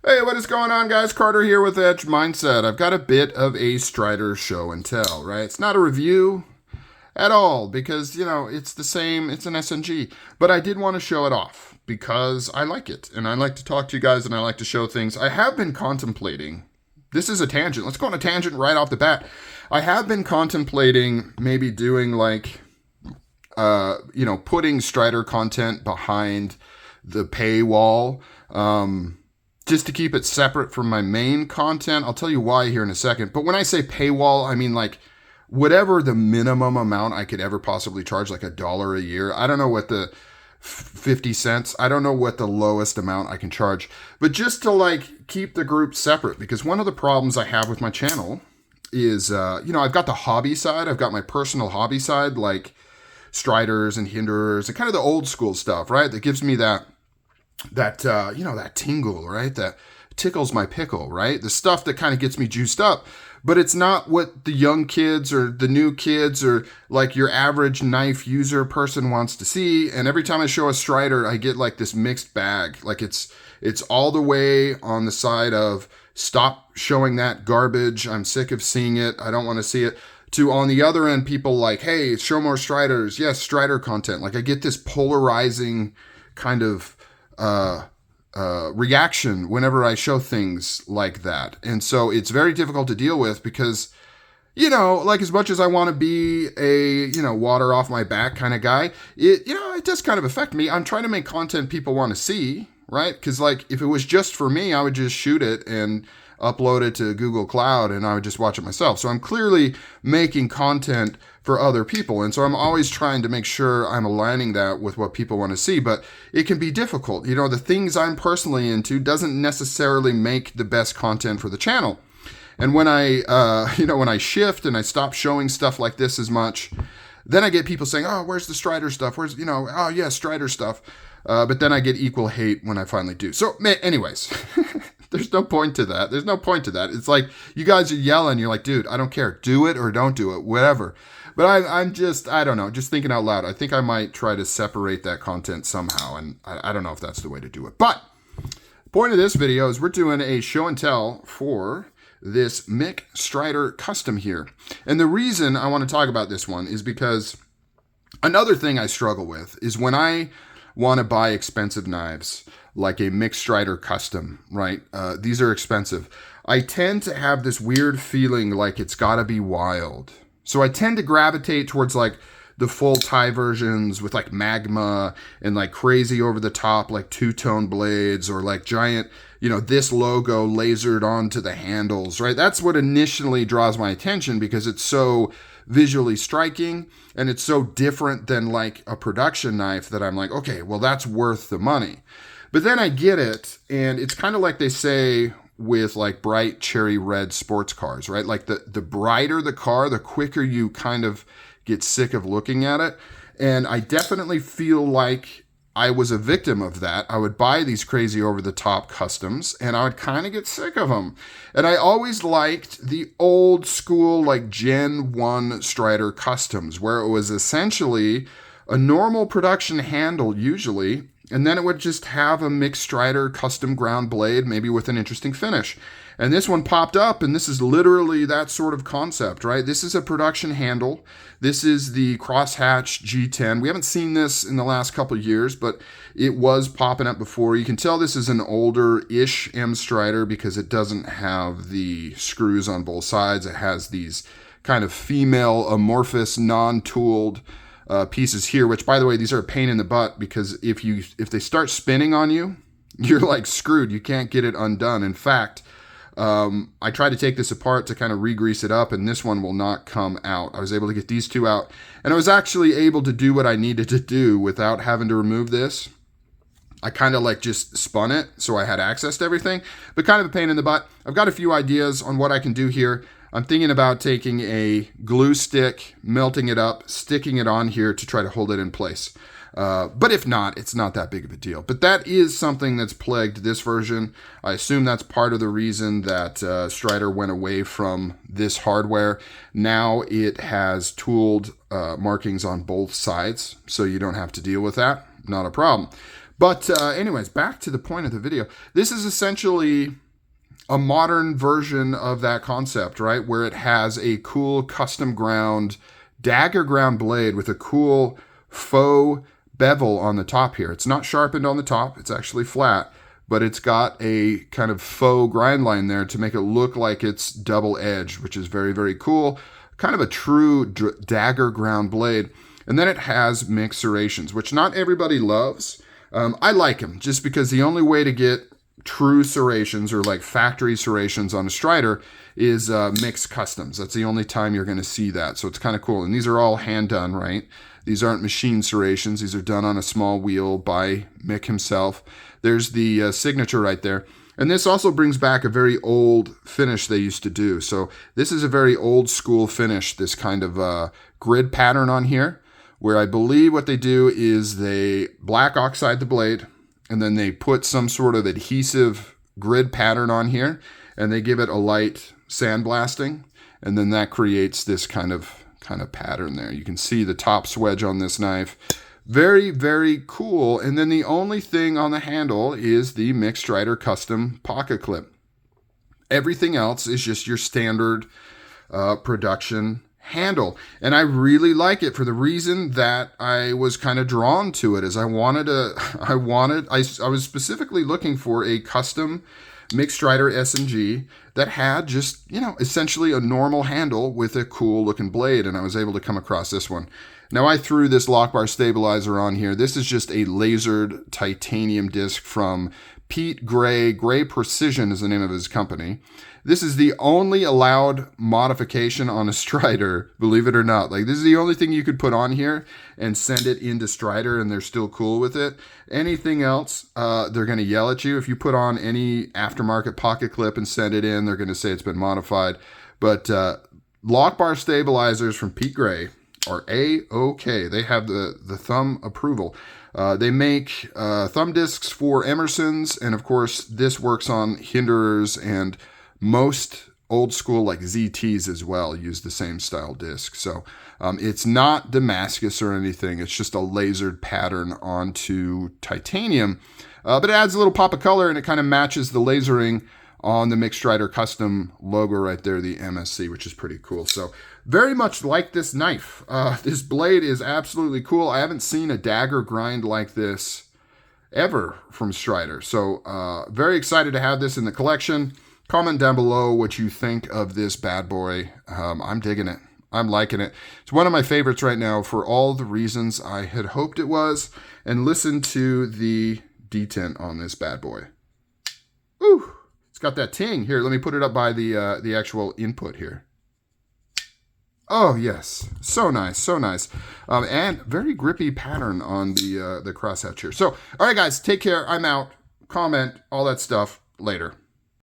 Hey, what is going on, guys? Carter here with Edge Mindset. I've got a bit of a Strider show and tell, right? It's not a review at all because, it's the same. It's an SNG. But I did want to show it off because I like it. And I like to talk to you guys and I like to show things. I have been contemplating. This is a tangent. Let's go on a tangent right off the bat. I have been contemplating maybe doing putting Strider content behind the paywall. Just to keep it separate from my main content. I'll tell you why here in a second. But when I say paywall, I mean whatever the minimum amount I could ever possibly charge, like $1 a year. I don't know what the 50 cents. I don't know what the lowest amount I can charge. But just to keep the group separate, because one of the problems I have with my channel is, I've got the hobby side. I've got my personal hobby side, like Striders and Hinderers and kind of the old school stuff, right? That gives me that tingle, right? That tickles my pickle, right? The stuff that kind of gets me juiced up, but it's not what the young kids or the new kids or your average knife user person wants to see. And every time I show a Strider, I get this mixed bag. It's all the way on the side of stop showing that garbage. I'm sick of seeing it. I don't want to see it. To on the other end, people hey, show more Striders. Yes, Strider content. I get this polarizing kind of reaction whenever I show things like that. And so it's very difficult to deal with because, as much as I want to be a, water off my back kind of guy, it does kind of affect me. I'm trying to make content people want to see, right? Because if it was just for me, I would just shoot it and upload it to Google Cloud and I would just watch it myself. So I'm clearly making content for other people. And so I'm always trying to make sure I'm aligning that with what people want to see, but it can be difficult. The things I'm personally into doesn't necessarily make the best content for the channel. And when I, when I shift and I stop showing stuff like this as much, then I get people saying, oh, where's the Strider stuff? Where's, oh yeah, Strider stuff. But then I get equal hate when I finally do. So anyways, there's no point to that. There's no point to that. It's you guys are yelling. You're dude, I don't care. Do it or don't do it, whatever. But I'm just, I don't know, just thinking out loud. I think I might try to separate that content somehow. And I don't know if that's the way to do it. But the point of this video is we're doing a show and tell for this Mick Strider Custom here. And the reason I want to talk about this one is because another thing I struggle with is when I want to buy expensive knives, like a Mick Strider Custom, right? These are expensive. I tend to have this weird feeling it's got to be wild. So I tend to gravitate towards the full tie versions with magma and crazy over the top, two-tone blades or giant, this logo lasered onto the handles, right? That's what initially draws my attention because it's so visually striking and it's so different than a production knife that I'm okay, well, that's worth the money. But then I get it, and it's kind of like they say with bright cherry red sports cars, right? The brighter the car, the quicker you kind of get sick of looking at it. And I definitely feel like I was a victim of that. I would buy these crazy over-the-top customs, and I would kind of get sick of them. And I always liked the old school, Gen 1 Strider customs, where it was essentially a normal production handle usually, and then it would just have a Mick Strider custom ground blade, maybe with an interesting finish. And this one popped up, and this is literally that sort of concept, right? This is a production handle. This is the crosshatch G10. We haven't seen this in the last couple of years, but it was popping up before. You can tell this is an older-ish M Strider because it doesn't have the screws on both sides. It has these kind of female amorphous, non-tooled pieces here, which, by the way, these are a pain in the butt because if they start spinning on you, you're screwed. You can't get it undone. In fact, I tried to take this apart to kind of re-grease it up, and this one will not come out. I was able to get these two out, and I was actually able to do what I needed to do without having to remove this. I kind of just spun it so I had access to everything, but kind of a pain in the butt. I've got a few ideas on what I can do here. I'm thinking about taking a glue stick, melting it up, sticking it on here to try to hold it in place. But if not, it's not that big of a deal. But that is something that's plagued this version. I assume that's part of the reason that Strider went away from this hardware. Now it has tooled markings on both sides, so you don't have to deal with that. Not a problem. But anyways, back to the point of the video. This is essentially a modern version of that concept, right? Where it has a cool custom ground dagger ground blade with a cool faux bevel on the top here. It's not sharpened on the top. It's actually flat, but it's got a kind of faux grind line there to make it look like it's double edged, which is very, very cool. Kind of a true dagger ground blade. And then it has Mick serrations, which not everybody loves. I like them just because the only way to get true serrations or like factory serrations on a Strider is Mick's Customs. That's the only time you're going to see that. So it's kind of cool. And these are all hand done, right? These aren't machine serrations. These are done on a small wheel by Mick himself. There's the signature right there. And this also brings back a very old finish they used to do. So this is a very old school finish, this kind of grid pattern on here, where I believe what they do is they black oxide the blade, and then they put some sort of adhesive grid pattern on here, and they give it a light sandblasting, and then that creates this kind of pattern there. You can see the top swedge on this knife. Very, very cool. And then the only thing on the handle is the Mick Strider Custom pocket clip. Everything else is just your standard production handle. And I really like it for the reason that I was kind of drawn to it, is I was specifically looking for a custom Mick Strider SnG that had just, essentially a normal handle with a cool looking blade. And I was able to come across this one. Now I threw this lock bar stabilizer on here. This is just a lasered titanium disc from Pete Gray. Gray Precision is the name of his company. This is the only allowed modification on a Strider, believe it or not. Like, this is the only thing you could put on here and send it into Strider and they're still cool with it. Anything else, they're going to yell at you. If you put on any aftermarket pocket clip and send it in, they're going to say it's been modified. But lock bar stabilizers from Pete Gray are A-OK. They have the thumb approval. They make thumb discs for Emerson's, and of course this works on Hinderers, and most old school like ZTs as well use the same style disc. So it's not Damascus or anything. It's just a lasered pattern onto titanium, but it adds a little pop of color and it kind of matches the lasering on the Mick Strider Custom logo right there, the MSC, which is pretty cool. So very much like this knife. This blade is absolutely cool. I haven't seen a dagger grind like this ever from Strider. So very excited to have this in the collection. Comment down below what you think of this bad boy. I'm digging it. I'm liking it. It's one of my favorites right now for all the reasons I had hoped it was. And listen to the detent on this bad boy. Ooh. It's got that ting. Here, let me put it up by the actual input here. Oh, yes. So nice, so nice. And very grippy pattern on the crosshatch here. So, all right, guys, take care. I'm out. Comment, all that stuff later.